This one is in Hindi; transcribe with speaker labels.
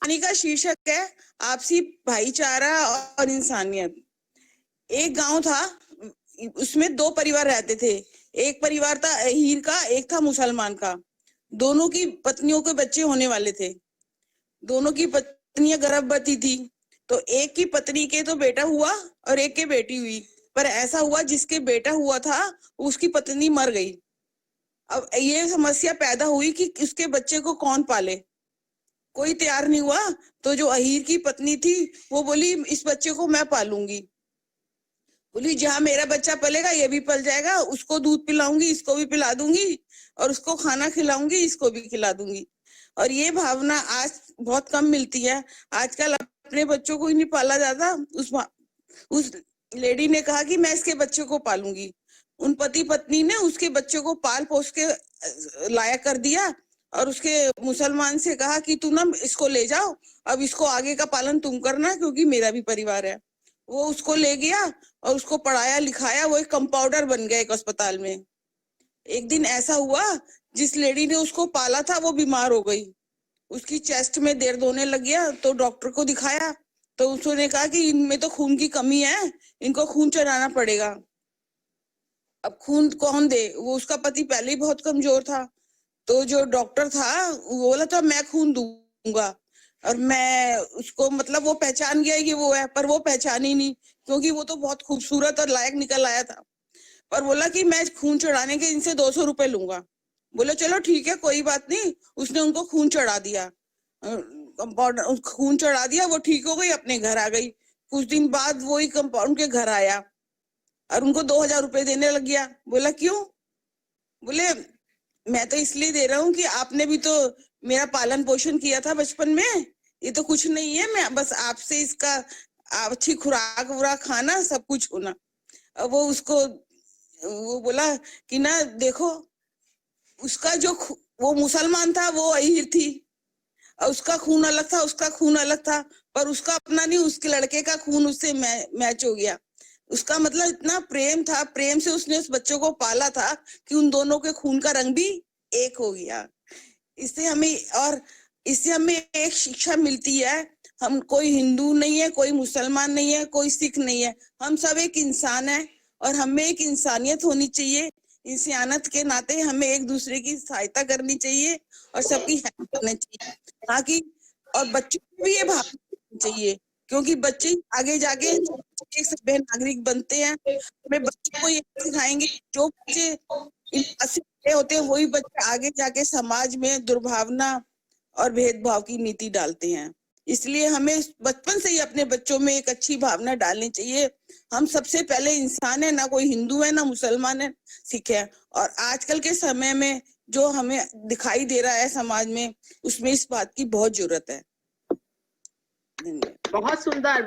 Speaker 1: कहानी का शीर्षक है आपसी भाईचारा और इंसानियत। एक गांव था, उसमें दो परिवार रहते थे। एक परिवार था अहीर का, एक था मुसलमान का। दोनों की पत्नियों के बच्चे होने वाले थे। दोनों की पत्नियां गर्भवती थी। तो एक की पत्नी के तो बेटा हुआ और एक के बेटी हुई। पर ऐसा हुआ जिसके बेटा हुआ था उसकी पत्नी मर गई। अब ये समस्या पैदा हुई कि उसके बच्चे को कौन पाले। कोई तैयार नहीं हुआ। तो जो अहीर की पत्नी थी वो बोली इस बच्चे को मैं पालूंगी। बोली जहाँ मेरा बच्चा पलेगा ये भी पल जाएगा, उसको दूध पिलाऊंगी, इसको भी पिला दूंगी, और उसको खाना खिलाऊंगी, इसको भी खिला दूंगी। और ये भावना आज बहुत कम मिलती है। आजकल अपने बच्चों को ही नहीं पाला जाता। उस लेडी ने कहा कि मैं इसके बच्चे को पालूंगी। उन पति पत्नी ने उसके बच्चे को पाल पोस के लायक कर दिया और उसके मुसलमान से कहा कि तू ना इसको ले जाओ, अब इसको आगे का पालन तुम करना क्योंकि मेरा भी परिवार है। वो उसको ले गया और उसको पढ़ाया लिखाया। वो एक कंपाउंडर बन गया एक अस्पताल में। एक दिन ऐसा हुआ, जिस लेडी ने उसको पाला था वो बीमार हो गई। उसकी चेस्ट में दर्द होने लग गया तो डॉक्टर को दिखाया। तो उसने कहा कि इनमें तो खून की कमी है, इनको खून चढ़ाना पड़ेगा। अब खून कौन दे, वो उसका पति पहले ही बहुत कमजोर था। तो जो डॉक्टर था वो बोला था मैं खून दूंगा। और मैं उसको मतलब वो पहचान गया कि वो है, पर वो पहचान ही नहीं क्योंकि वो तो बहुत खूबसूरत और लायक निकल आया था। पर बोला कि मैं खून चढ़ाने के इनसे 200 रुपए लूंगा। बोले चलो ठीक है कोई बात नहीं। उसने उनको खून चढ़ा दिया। कंपाउंडर खून चढ़ा दिया, वो ठीक हो गई, अपने घर आ गई। कुछ दिन बाद वही कंपाउंड के घर आया और उनको 2000 रुपए देने लग गया। बोला क्यों? बोले मैं तो इसलिए दे रहा हूँ कि आपने भी तो मेरा पालन पोषण किया था बचपन में। ये तो कुछ नहीं है, मैं बस आपसे इसका अच्छी खुराक वुराक खाना सब कुछ होना। अब वो बोला कि ना देखो, उसका जो वो मुसलमान था वो अहीर थी और उसका खून अलग था, उसका खून अलग था। पर उसका अपना नहीं, उसके लड़के का खून उससे मैच हो गया। उसका मतलब इतना प्रेम था, प्रेम से उसने उस बच्चों को पाला था कि उन दोनों के खून का रंग भी एक हो गया। इससे हमें और इससे हमें एक शिक्षा मिलती है। हम कोई हिंदू नहीं है, कोई मुसलमान नहीं है, कोई सिख नहीं है। हम सब एक इंसान है और हमें एक इंसानियत होनी चाहिए। इंसानियत के नाते हमें एक दूसरे की सहायता करनी चाहिए और सबकी हेल्प करनी चाहिए, ताकि और बच्चों को भी ये भावना चाहिए क्योंकि बच्चे आगे जाके एक सभ्य नागरिक बनते हैं। हमें बच्चों को ये सिखाएंगे, जो बच्चे इन होते हैं वही बच्चे आगे जाके समाज में दुर्भावना और भेदभाव की नीति डालते हैं। इसलिए हमें बचपन से ही अपने बच्चों में एक अच्छी भावना डालनी चाहिए। हम सबसे पहले इंसान है, ना कोई हिंदू है ना मुसलमान है, सिख है। और आजकल के समय में जो हमें दिखाई दे रहा है समाज में, उसमें इस बात की बहुत जरूरत है। धन्यवाद।
Speaker 2: बहुत सुंदर।